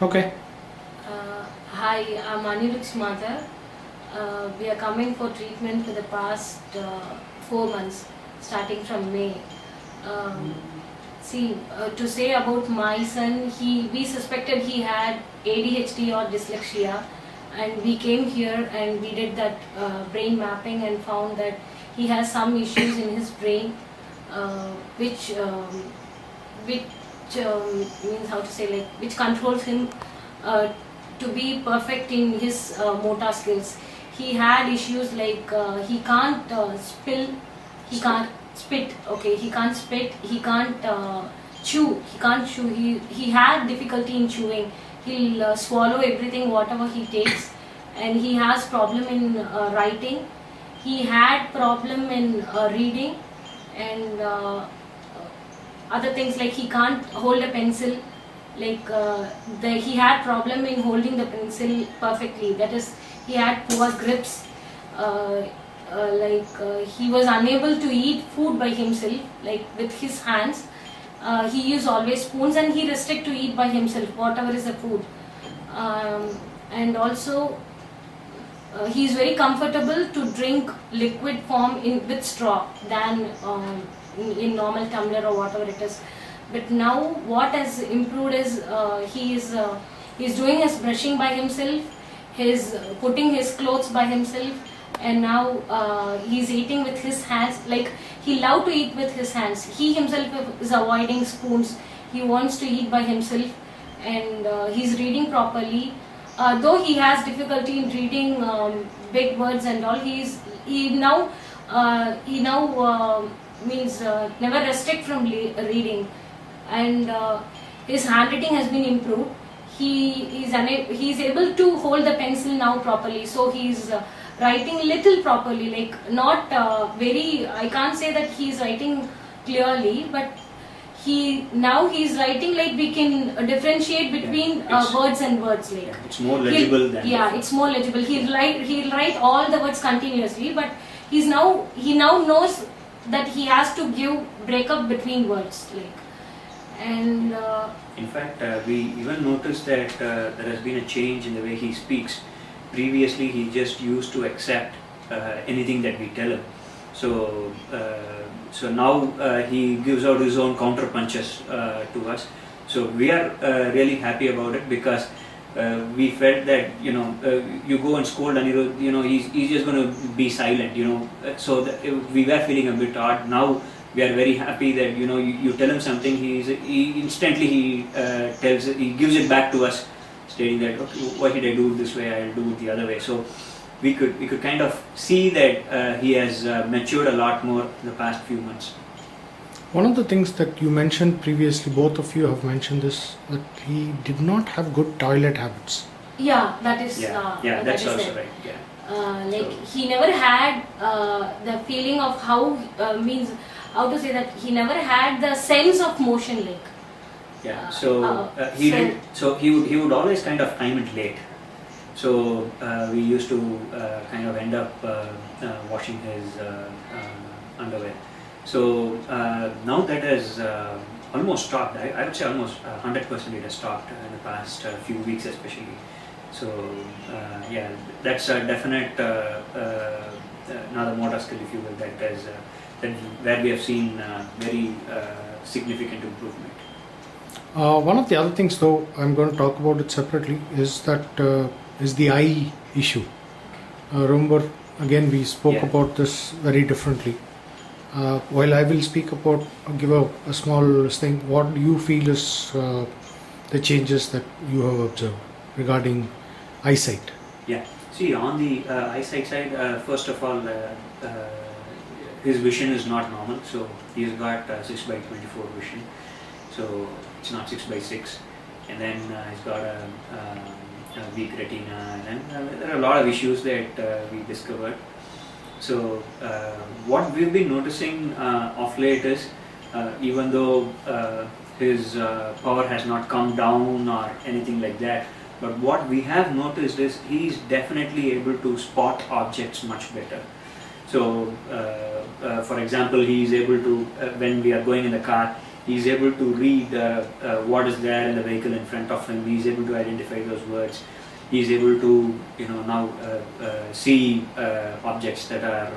Okay. Hi, I'm Anirudh's mother. We are coming for treatment for the past 4 months, starting from May. Um, to say about my son, we suspected he had ADHD or dyslexia, and we came here and we did that brain mapping and found that he has some issues in his brain, uh, which means how to say, like, which controls him uh, to be perfect in his motor skills. He had issues like he can't he can't spit. Okay, he can't spit. He can't chew. He can't chew. He had difficulty in chewing. He'll swallow everything whatever he takes, and he has problem in writing. He had problem in reading, and other things like he can't hold a pencil, like he had problem in holding the pencil perfectly, that is he had poor grips, he was unable to eat food by himself, like with his hands. He used always spoons, and he restrict to eat by himself whatever is the food. And also he is very comfortable to drink liquid form with straw than in normal tumbler or whatever it is. But now what has improved is he's doing his brushing by himself, he's putting his clothes by himself, and now he's eating with his hands. Like, he love to eat with his hands. He himself is avoiding spoons. He wants to eat by himself, and he's reading properly. Though he has difficulty in reading big words and all, he now means never restrict from reading, and his handwriting has been improved. He's able to hold the pencil now properly, so he's writing little properly, like not very. I can't say that he's writing clearly, but he's writing like we can differentiate between words and words, like it's more legible than it's more legible. He'll write all the words continuously, but he now knows that he has to break up between words, like. And in fact, we even noticed that there has been a change in the way he speaks. Previously he just used to accept anything that we tell him, so now he gives out his own counter punches to us. So we are really happy about it, because we felt that you go and scold and he's just going to be silent, so we were feeling a bit odd. Now we are very happy that you tell him something, he instantly he gives it back to us, stating that, okay, why should I do it this way, I'll do it the other way. So we could kind of see that he has matured a lot more in the past few months. One of the things that you mentioned previously, both of you have mentioned this, that he did not have good toilet habits. yeah, that is that's also there. right. Like, he never had the feeling of how to say that, he never had the sense of motion, like. He would always kind of time it late. So we used to kind of end up washing his underwear. So now that has almost stopped. I would say almost 100% it has stopped in the past few weeks especially. So that's a definite another motor skill, if you will, where we have seen very significant improvement. One of the other things, though, I'm going to talk about it separately, is the eye issue. Remember, again, we spoke about this very differently. While I will give a small thing, what do you feel is the changes that you have observed regarding eyesight? Yeah, see, on the eyesight side, first of all, his vision is not normal, so he's got 6/24 vision, so it's not 6/6, and then he's got a weak retina, and there are a lot of issues that we discovered. So what we've been noticing of late is, even though his power has not come down or anything like that, but what we have noticed is he's definitely able to spot objects much better. So for example, he is able to, when we are going in the car, He's able to read what is there in the vehicle in front of him. He's able to identify those words. He's able to, now see objects that are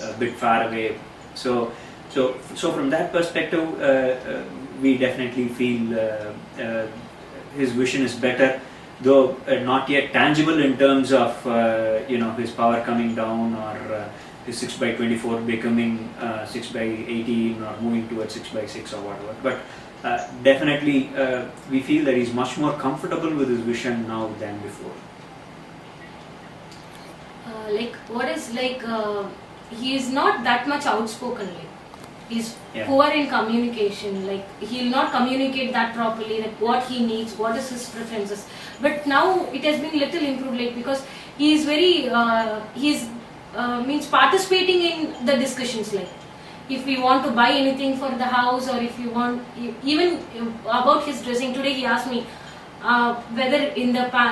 a bit far away. So from that perspective, we definitely feel his vision is better, though not yet tangible in terms of his power coming down, or his 6x24 becoming 6x18, or moving towards 6x6 or whatever. But definitely we feel that he's much more comfortable with his vision now than before. He is not that much outspoken. He's Yeah. poor in communication. He'll not communicate that properly. What he needs, what is his preferences. But now it has been little improved. Because he is very means participating in the discussions. If we want to buy anything for the house, or if you want, even about his dressing. Today he asked me whether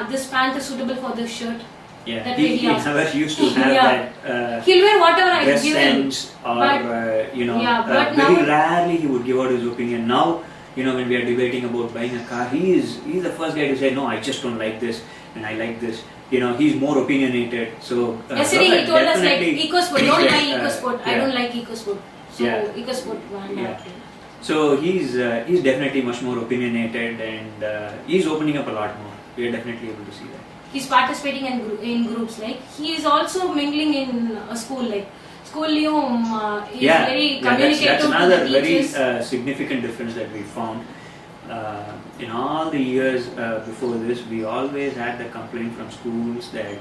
this pant is suitable for this shirt. Yeah, That he way he asked. never used to have Yeah. that He'll wear whatever I dress give him. sense, or But- but very now- rarely he would give out his opinion. Now, when we are debating about buying a car, he's the first guy to say, no, I just don't like this, and I like this. He's more opinionated. So Yesterday he told us definitely- EcoSport, don't buy Yeah, EcoSport. I yeah. don't like EcoSport. So Yeah. EcoSport one. Yeah. So he's definitely much more opinionated, and he's opening up a lot more. We are definitely able to see that. He's participating in groups. He is also mingling in a school. School he's very communicative that's to another the very teachers. significant difference that we found. In all the years before this, we always had the complaint from schools that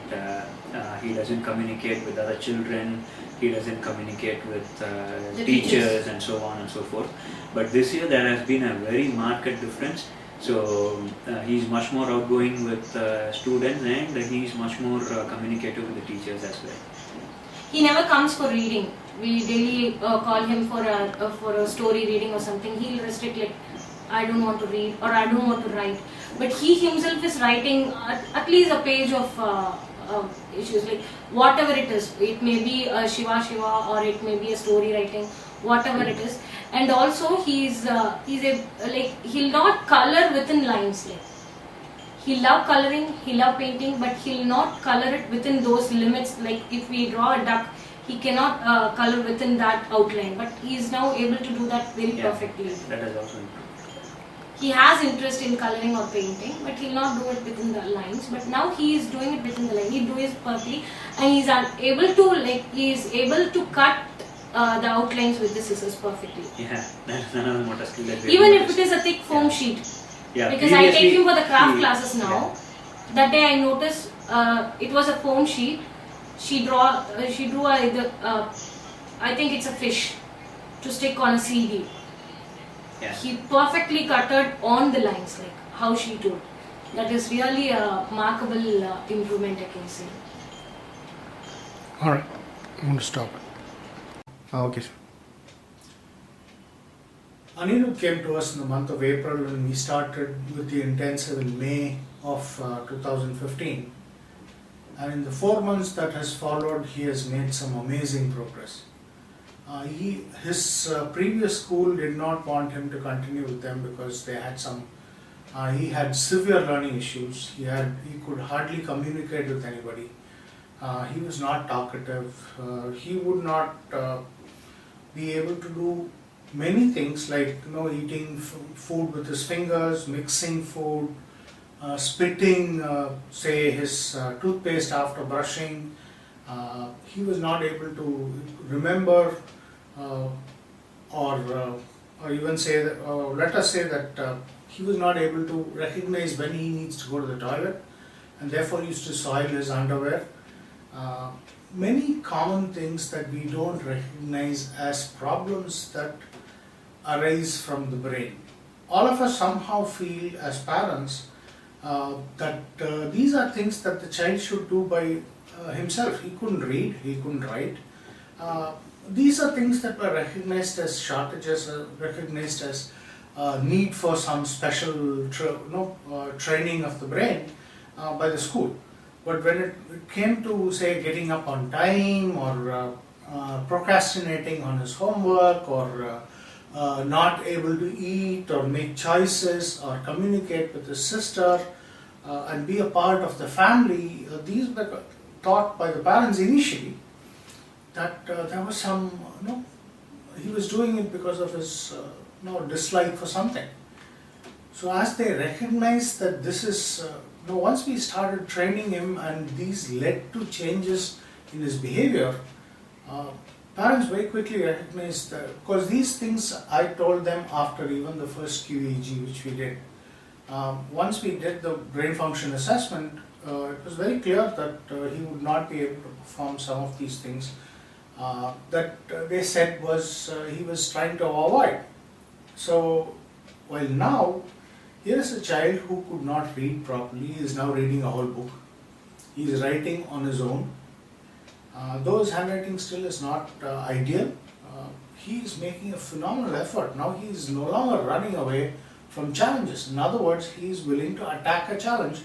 he doesn't communicate with other children, he doesn't communicate with The teachers, teachers. and so on and so forth. But this year there has been a very marked difference. So he's much more outgoing with students, and he's much more communicative with the teachers as well. He never comes for reading. We daily call him for a story reading or something. He'll restrict I don't want to read, or I don't want to write. But he himself is writing at least a page of issues, whatever it is. It may be a Shiva, or it may be a story writing, whatever it is. And also he'll not color within lines. He love coloring, he love painting, but he'll not color it within those limits. If we draw a duck, he cannot color within that outline. But he is now able to do that very perfectly. That has also improved. He has interest in coloring or painting, but he'll not do it within the lines. But now he is doing it within the line. He does it perfectly, and he's able to cut the outlines with the scissors perfectly. Yeah, that's another motor skill that we Even have if it is a thick foam sheet. Yeah, Because I take previously him for the craft he- classes now. yeah. That day I noticed it was a foam sheet. She drew I think it's a fish to stick on a CD. Yeah. He perfectly cutted on the lines, how she told. That is really a remarkable improvement, I can say. All right, I'm going to stop. Okay. Anirudh came to us in the month of April, and we started with the intensive in May of 2015. And in the 4 months that has followed, he has made some amazing progress. His previous school did not want him to continue with them because they had he had severe learning issues. He could hardly communicate with anybody. He was not talkative. He would not be able to do many things like eating food with his fingers, mixing food, spitting say his toothpaste after brushing. He was not able to remember or even say that, let us say that he was not able to recognize when he needs to go to the toilet, and therefore used to soil his underwear. Many common things that we don't recognize as problems that arise from the brain. All of us somehow feel as parents that these are things that the child should do by himself. He couldn't read, he couldn't write. These are things that were recognized as shortages, recognized as need for some special training of the brain by the school. But when it came to, say, getting up on time, or procrastinating on his homework, or not able to eat or make choices or communicate with his sister and be a part of the family. These were taught by the parents initially, that there was some, he was doing it because of his dislike for something. So as they recognized that this is, once we started training him and these led to changes in his behavior, parents very quickly recognized that, because these things I told them after even the first QEEG which we did. Once we did the brain function assessment, it was very clear that he would not be able to perform some of these things that they said was he was trying to avoid. So while now, here is a child who could not read properly, he is now reading a whole book. He is writing on his own. Though his handwriting still is not ideal, he is making a phenomenal effort. Now he is no longer running away from challenges. In other words, he is willing to attack a challenge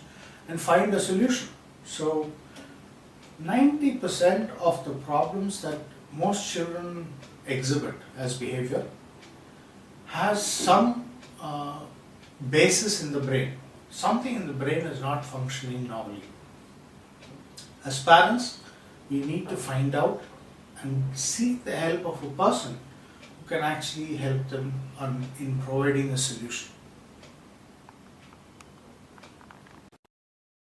and find a solution. So 90% of the problems that most children exhibit as behavior has some basis in the brain. Something in the brain is not functioning normally. As parents, we need to find out and seek the help of a person who can actually help them in providing a solution.